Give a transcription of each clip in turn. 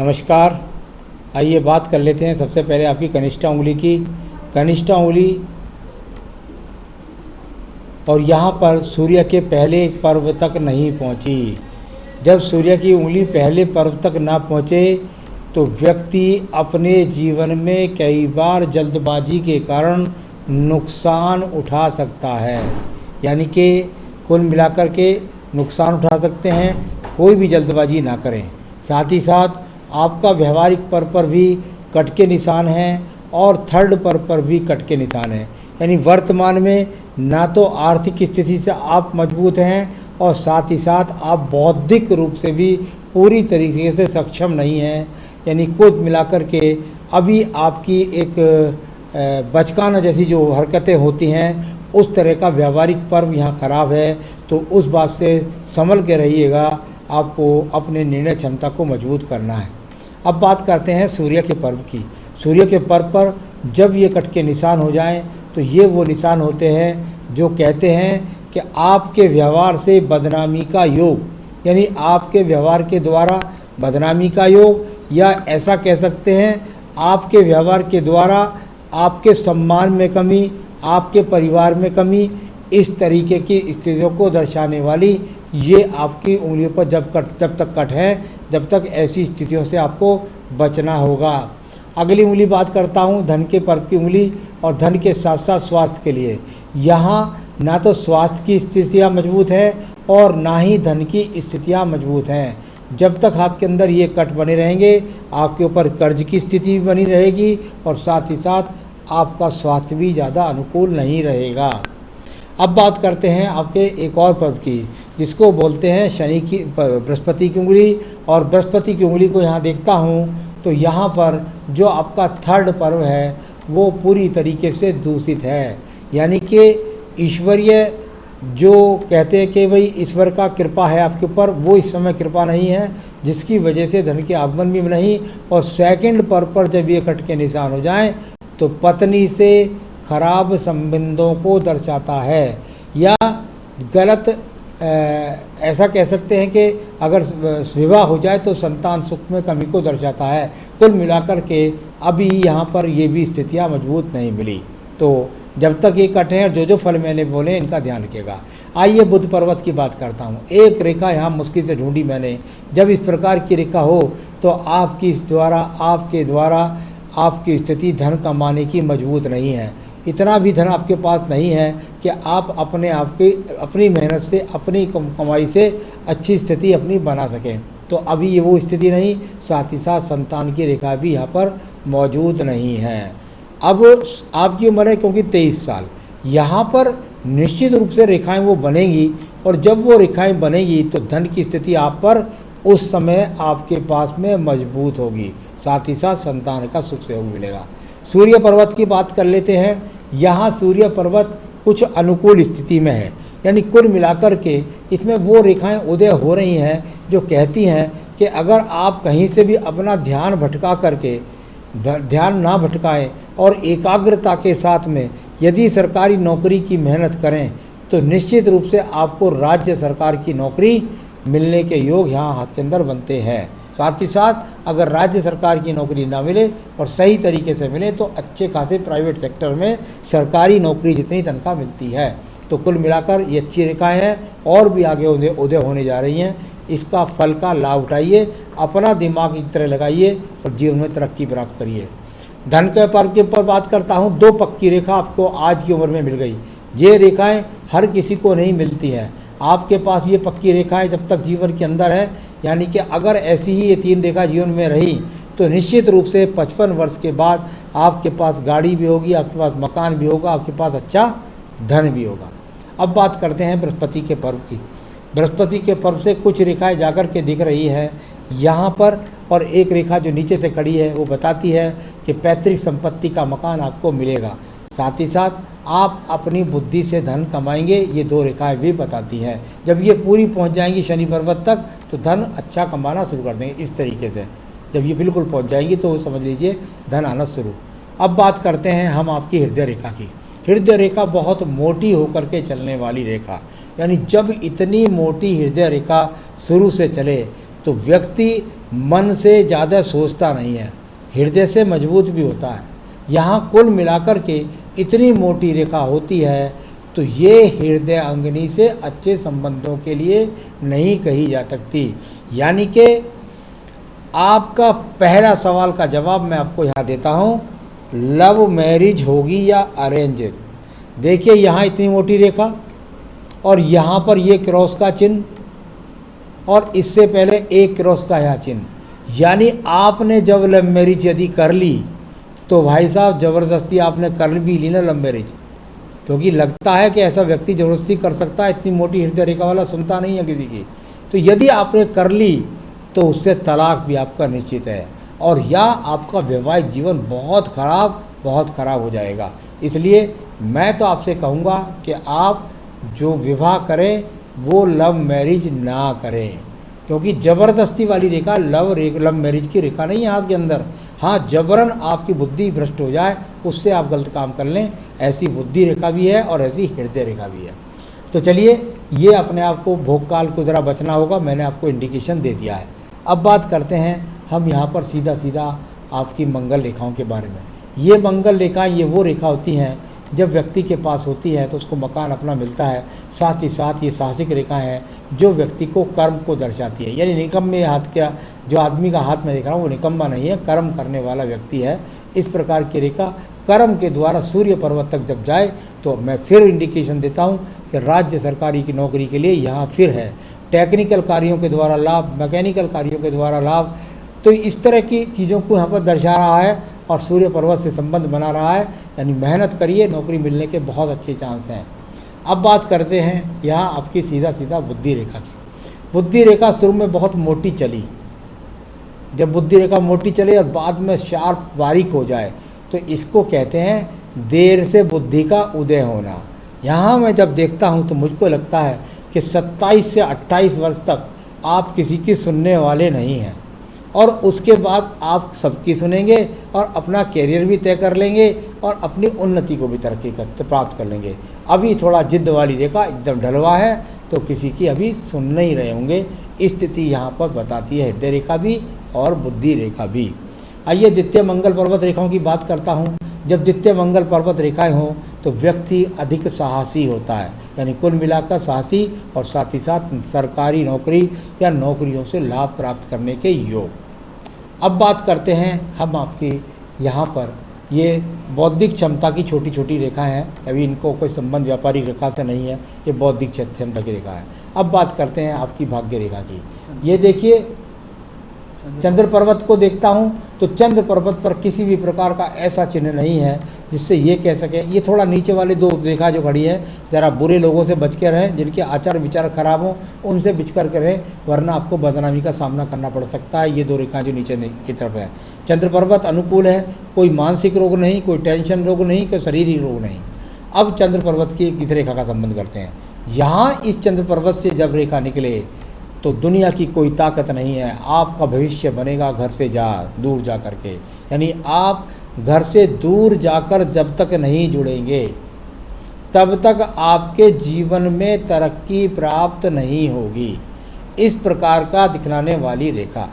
नमस्कार। आइए बात कर लेते हैं सबसे पहले आपकी कनिष्ठा उंगली की। कनिष्ठा उंगली और यहाँ पर सूर्य के पहले पर्व तक नहीं पहुँची। जब सूर्य की उंगली पहले पर्व तक ना पहुँचे तो व्यक्ति अपने जीवन में कई बार जल्दबाजी के कारण नुकसान उठा सकता है। यानी कि कुल मिलाकर के नुकसान उठा सकते हैं। कोई भी जल्दबाजी ना करें। साथ ही साथ आपका व्यवहारिक पर्व पर भी कट के निशान हैं और थर्ड पर्व पर भी कट के निशान हैं। यानी वर्तमान में ना तो आर्थिक स्थिति से आप मजबूत हैं और साथ ही साथ आप बौद्धिक रूप से भी पूरी तरीके से सक्षम नहीं हैं। यानी कुल मिलाकर के अभी आपकी एक बचकाना जैसी जो हरकतें होती हैं उस तरह का व्यवहारिक पर्व यहाँ खराब है। तो उस बात से संभल के रहिएगा। आपको अपने निर्णय क्षमता को मजबूत करना है। अब बात करते हैं सूर्य के पर्व की। सूर्य के पर्व पर जब ये कट के निशान हो जाएं तो ये वो निशान होते हैं जो कहते हैं कि आपके व्यवहार से बदनामी का योग, यानी आपके व्यवहार के द्वारा बदनामी का योग, या ऐसा कह सकते हैं आपके व्यवहार के द्वारा आपके सम्मान में कमी, आपके परिवार में कमी, इस तरीके की स्थितियों को दर्शाने वाली ये आपकी उंगलियों पर जब तक कट है, जब तक ऐसी स्थितियों से आपको बचना होगा। अगली उंगली बात करता हूँ धन के पर्व की उंगली और धन के साथ साथ स्वास्थ्य के लिए। यहाँ ना तो स्वास्थ्य की स्थितियाँ मजबूत है और ना ही धन की स्थितियाँ मजबूत हैं। जब तक हाथ के अंदर ये कट बने रहेंगे आपके ऊपर कर्ज की स्थिति भी बनी रहेगी और साथ ही साथ आपका स्वास्थ्य भी ज़्यादा अनुकूल नहीं रहेगा। अब बात करते हैं आपके एक और पर्व की जिसको बोलते हैं शनि की बृहस्पति की उंगली। और बृहस्पति की उंगली को यहाँ देखता हूँ तो यहाँ पर जो आपका थर्ड पर्व है वो पूरी तरीके से दूषित है। यानी कि ईश्वरीय जो कहते हैं कि भाई ईश्वर का कृपा है आपके ऊपर, वो इस समय कृपा नहीं है, जिसकी वजह से धन के आगमन भी नहीं। और सेकंड पर्व पर जब ये कट के निशान हो जाएं तो पत्नी से खराब संबंधों को दर्शाता है, या गलत ऐसा कह सकते हैं कि अगर विवाह हो जाए तो संतान सुख में कमी को दर्शाता है। कुल मिलाकर के अभी यहाँ पर ये भी स्थितियाँ मजबूत नहीं मिली। तो जब तक ये कट हैं और जो फल मैंने बोले इनका ध्यान रखिएगा। आइए बुध पर्वत की बात करता हूँ। एक रेखा यहाँ मुश्किल से ढूंढी मैंने। जब इस प्रकार की रेखा हो तो आपके द्वारा आपकी स्थिति धन कमाने की मजबूत नहीं है। इतना भी धन आपके पास नहीं है कि आप अपनी मेहनत से, अपनी कमाई से अच्छी स्थिति अपनी बना सकें। तो अभी ये वो स्थिति नहीं। साथ ही साथ संतान की रेखा भी यहाँ पर मौजूद नहीं है। अब आपकी उम्र है क्योंकि 23 साल, यहाँ पर निश्चित रूप से रेखाएं वो बनेंगी और जब वो रेखाएं बनेगी तो धन की स्थिति आप पर उस समय आपके पास में मजबूत होगी। साथ ही साथ संतान का सुख सहयोग मिलेगा। सूर्य पर्वत की बात कर लेते हैं। यहाँ सूर्य पर्वत कुछ अनुकूल स्थिति में है। यानी कुल मिलाकर के इसमें वो रेखाएं उदय हो रही हैं जो कहती हैं कि अगर आप कहीं से भी अपना ध्यान भटका करके ध्यान ना भटकाएं और एकाग्रता के साथ में यदि सरकारी नौकरी की मेहनत करें तो निश्चित रूप से आपको राज्य सरकार की नौकरी मिलने के योग यहाँ हाथ के अंदर बनते हैं। साथ ही साथ अगर राज्य सरकार की नौकरी ना मिले और सही तरीके से मिले तो अच्छे खासे प्राइवेट सेक्टर में सरकारी नौकरी जितनी तनख्वाह मिलती है। तो कुल मिलाकर ये अच्छी रेखाएं हैं और भी आगे उदय होने जा रही हैं। इसका फल का लाभ उठाइए, अपना दिमाग एक तरह लगाइए और जीवन में तरक्की प्राप्त करिए। धन के पर्व के ऊपर बात करता हूँ। 2 पक्की रेखा आपको आज की उम्र में मिल गई। ये रेखाएं हर किसी को नहीं मिलती हैं। आपके पास ये पक्की रेखाएं जब तक जीवन के अंदर है, यानी कि अगर ऐसी ही ये 3 रेखा जीवन में रही तो निश्चित रूप से 55 वर्ष के बाद आपके पास गाड़ी भी होगी, आपके पास मकान भी होगा, आपके पास अच्छा धन भी होगा। अब बात करते हैं बृहस्पति के पर्व की। बृहस्पति के पर्व से कुछ रेखाएं जाकर के दिख रही है यहाँ पर, और एक रेखा जो नीचे से खड़ी है वो बताती है कि पैतृक संपत्ति का मकान आपको मिलेगा। साथ ही साथ आप अपनी बुद्धि से धन कमाएंगे, ये 2 रेखाएं भी बताती हैं। जब ये पूरी पहुंच जाएंगी शनि पर्वत तक तो धन अच्छा कमाना शुरू कर देंगे। इस तरीके से जब ये बिल्कुल पहुंच जाएंगी तो समझ लीजिए धन आना शुरू। अब बात करते हैं हम आपकी हृदय रेखा की। हृदय रेखा बहुत मोटी होकर के चलने वाली रेखा, यानी जब इतनी मोटी हृदय रेखा शुरू से चले तो व्यक्ति मन से ज़्यादा सोचता नहीं है, हृदय से मजबूत भी होता है। यहाँ कुल मिलाकर के इतनी मोटी रेखा होती है तो ये हृदय अंगनी से अच्छे संबंधों के लिए नहीं कही जा सकती। यानी कि आपका पहला सवाल का जवाब मैं आपको यहाँ देता हूँ, लव मैरिज होगी या अरेंज। देखिए यहाँ इतनी मोटी रेखा और यहाँ पर ये क्रॉस का चिन्ह और इससे पहले एक क्रॉस का यहाँ चिन्ह, यानी आपने जब लव मैरिज यदि कर ली तो भाई साहब ज़बरदस्ती आपने कर भी ली ना लव मैरिज, क्योंकि लगता है कि ऐसा व्यक्ति ज़बरदस्ती कर सकता है, इतनी मोटी हृदय रेखा वाला सुनता नहीं है किसी की। तो यदि आपने कर ली तो उससे तलाक भी आपका निश्चित है और या आपका वैवाहिक जीवन बहुत ख़राब हो जाएगा। इसलिए मैं तो आपसे कहूँगा कि आप जो विवाह करें वो लव मैरिज ना करें, क्योंकि ज़बरदस्ती वाली रेखा लव मैरिज की रेखा नहीं है हाथ के अंदर। हाँ, जबरन आपकी बुद्धि भ्रष्ट हो जाए उससे आप गलत काम कर लें, ऐसी बुद्धि रेखा भी है और ऐसी हृदय रेखा भी है। तो चलिए, ये अपने आप को भोग काल को ज़रा बचना होगा, मैंने आपको इंडिकेशन दे दिया है। अब बात करते हैं हम यहाँ पर सीधा आपकी मंगल रेखाओं के बारे में। ये मंगल रेखाएँ ये वो रेखा होती हैं जब व्यक्ति के पास होती है तो उसको मकान अपना मिलता है। साथ ही साथ ये साहसिक रेखाएं हैं जो व्यक्ति को कर्म को दर्शाती है, यानी निकम्मे हाथ का जो आदमी का हाथ में देख रहा हूँ वो निकम्मा नहीं है, कर्म करने वाला व्यक्ति है। इस प्रकार की रेखा कर्म के द्वारा सूर्य पर्वत तक जब जाए तो मैं फिर इंडिकेशन देता हूँ कि राज्य सरकारी की नौकरी के लिए यहाँ फिर है। टेक्निकल कार्यों के द्वारा लाभ, मैकेनिकल कार्यों के द्वारा लाभ, तो इस तरह की चीज़ों को यहाँ पर दर्शा रहा है और सूर्य पर्वत से संबंध बना रहा है। यानी मेहनत करिए, नौकरी मिलने के बहुत अच्छे चांस हैं। अब बात करते हैं यहाँ आपकी सीधा बुद्धि रेखा की। बुद्धि रेखा शुरू में बहुत मोटी चली, जब बुद्धि रेखा मोटी चले और बाद में शार्प बारीक हो जाए तो इसको कहते हैं देर से बुद्धि का उदय होना। यहाँ मैं जब देखता हूँ तो मुझको लगता है कि 27 से 28 वर्ष तक आप किसी की सुनने वाले नहीं हैं और उसके बाद आप सबकी सुनेंगे और अपना कैरियर भी तय कर लेंगे और अपनी उन्नति को भी तरक्की प्राप्त कर लेंगे। अभी थोड़ा जिद्द वाली रेखा एकदम ढलवा है तो किसी की अभी सुन नहीं रहे होंगे, स्थिति यहाँ पर बताती है हृदय रेखा भी और बुद्धि रेखा भी। आइए द्वितीय मंगल पर्वत रेखाओं की बात करता हूँ। जब द्वितीय मंगल पर्वत रेखाएं हों तो व्यक्ति अधिक साहसी होता है, यानी कुल मिलाकर साहसी और साथ ही साथ सरकारी नौकरी या नौकरियों से लाभ प्राप्त करने के योग। अब बात करते हैं हम आपकी यहाँ पर ये बौद्धिक क्षमता की छोटी छोटी रेखाएं हैं, अभी इनको कोई संबंध व्यापारिक रेखा से नहीं है, ये बौद्धिक क्षमता की रेखा है। अब बात करते हैं आपकी भाग्य रेखा की। ये देखिए चंद्र पर्वत को देखता हूँ तो चंद्र पर्वत पर किसी भी प्रकार का ऐसा चिन्ह नहीं है जिससे ये कह सके। ये थोड़ा नीचे वाले दो रेखा जो खड़ी है ज़रा बुरे लोगों से बच के रहें, जिनके आचार विचार खराब हों उनसे बच कर के रहें, वरना आपको बदनामी का सामना करना पड़ सकता है। ये दो रेखा जो नीचे की तरफ है, चंद्र पर्वत अनुकूल है, कोई मानसिक रोग नहीं, कोई टेंशन रोग नहीं, कोई शारीरिक रोग नहीं। अब चंद्र पर्वत की किस रेखा का संबंध करते हैं। यहाँ इस चंद्र पर्वत से जब रेखा निकले तो दुनिया की कोई ताकत नहीं है, आपका भविष्य बनेगा घर से दूर जा कर के। यानी आप घर से दूर जाकर जब तक नहीं जुड़ेंगे तब तक आपके जीवन में तरक्की प्राप्त नहीं होगी, इस प्रकार का दिखलाने वाली रेखा।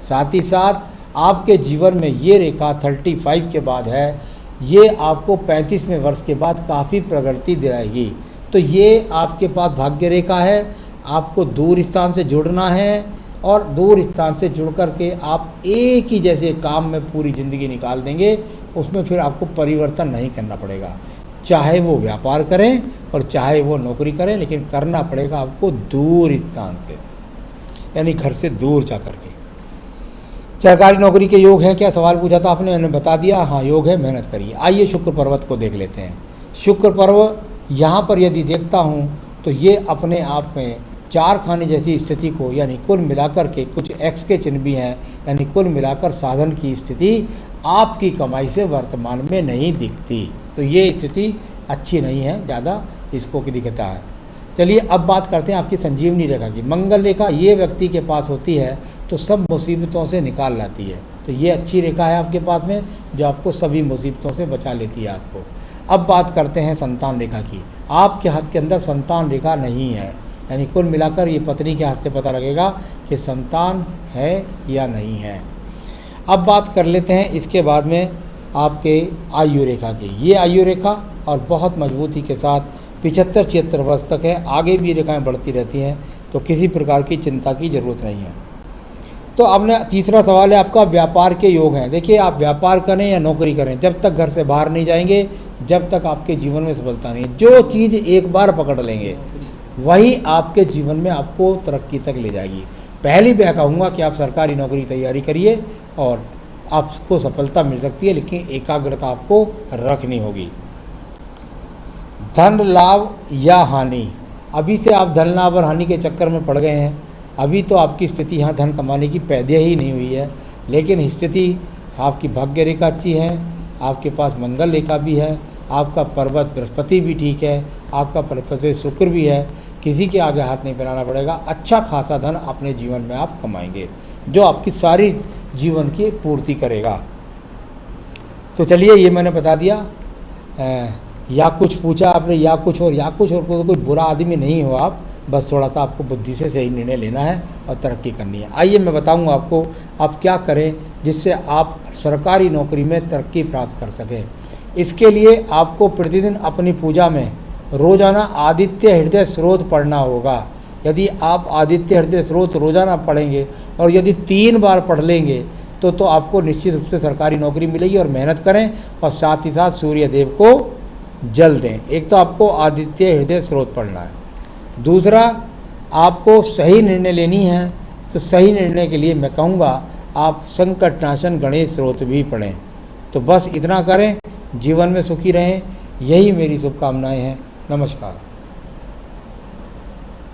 साथ ही साथ आपके जीवन में ये रेखा 35 के बाद है, ये आपको 35वें वर्ष के बाद काफ़ी प्रगति दिलाएगी। तो ये आपके पास भाग्य रेखा है, आपको दूर स्थान से जुड़ना है और दूर स्थान से जुड़ कर के आप एक ही जैसे काम में पूरी ज़िंदगी निकाल देंगे, उसमें फिर आपको परिवर्तन नहीं करना पड़ेगा। चाहे वो व्यापार करें और चाहे वो नौकरी करें, लेकिन करना पड़ेगा आपको दूर स्थान से, यानी घर से दूर जा कर के। सरकारी नौकरी के योग है क्या, सवाल पूछा था आपने, मैंने बता दिया, हाँ योग है, मेहनत करिए। आइए शुक्र पर्वत को देख लेते हैं। शुक्र पर्व यहाँ पर यदि देखता हूँ तो ये अपने आप में 4 खाने जैसी स्थिति को, यानी कुल मिलाकर के कुछ एक्स के चिन्ह भी हैं, यानी कुल मिलाकर साधन की स्थिति आपकी कमाई से वर्तमान में नहीं दिखती। तो ये स्थिति अच्छी नहीं है, ज़्यादा इसको की दिखता है। चलिए अब बात करते हैं आपकी संजीवनी रेखा की। मंगल रेखा ये व्यक्ति के पास होती है तो सब मुसीबतों से निकाल लाती है। तो ये अच्छी रेखा है आपके पास में जो आपको सभी मुसीबतों से बचा लेती है आपको। अब बात करते हैं संतान रेखा की। आपके हाथ के अंदर संतान रेखा नहीं है, यानी कुल मिलाकर ये पत्नी के हाथ से पता लगेगा कि संतान है या नहीं है। अब बात कर लेते हैं इसके बाद में आपके आयु रेखा की। ये आयु रेखा और बहुत मजबूती के साथ 75-76 वर्ष तक है, आगे भी रेखाएं बढ़ती रहती हैं, तो किसी प्रकार की चिंता की ज़रूरत नहीं है। तो अब तीसरा सवाल है आपका व्यापार के योग हैं। देखिए, आप व्यापार करें या नौकरी करें, जब तक घर से बाहर नहीं जाएंगे, जब तक आपके जीवन में सफलता नहीं है। जो चीज़ एक बार पकड़ लेंगे वही आपके जीवन में आपको तरक्की तक ले जाएगी। पहली मैं कहूँगा कि आप सरकारी नौकरी की तैयारी करिए और आपको सफलता मिल सकती है, लेकिन एकाग्रता आपको रखनी होगी। धन लाभ या हानि, अभी से आप धन लाभ और हानि के चक्कर में पड़ गए हैं। अभी तो आपकी स्थिति यहाँ धन कमाने की पैदा ही नहीं हुई है, लेकिन स्थिति आपकी भाग्य रेखा अच्छी है, आपके पास मंगल रेखा भी है, आपका पर्वत बृहस्पति भी ठीक है, आपका पर्वत शुक्र भी है। किसी के आगे हाथ नहीं फैलाना पड़ेगा। अच्छा खासा धन अपने जीवन में आप कमाएंगे, जो आपकी सारी जीवन की पूर्ति करेगा। तो चलिए, ये मैंने बता दिया। या कुछ पूछा आपने, या कुछ और तो कोई बुरा आदमी नहीं हो आप, बस थोड़ा सा आपको बुद्धि से सही निर्णय लेना है और तरक्की करनी है। आइए मैं बताऊंगा आपको आप क्या करें जिससे आप सरकारी नौकरी में तरक्की प्राप्त कर सकें। इसके लिए आपको प्रतिदिन अपनी पूजा में रोज़ाना आदित्य हृदय स्रोत पढ़ना होगा। यदि आप आदित्य हृदय स्रोत रोज़ाना पढ़ेंगे और यदि 3 बार पढ़ लेंगे तो आपको निश्चित रूप से सरकारी नौकरी मिलेगी। और मेहनत करें और साथ ही साथ सूर्य देव को जल दें। एक तो आपको आदित्य हृदय स्रोत पढ़ना है, दूसरा आपको सही निर्णय लेनी है। तो सही निर्णय के लिए मैं कहूँगा आप संकटनाशन गणेश स्रोत भी पढ़ें। तो बस इतना करें, जीवन में सुखी रहें, यही मेरी शुभकामनाएं हैं। नमस्कार।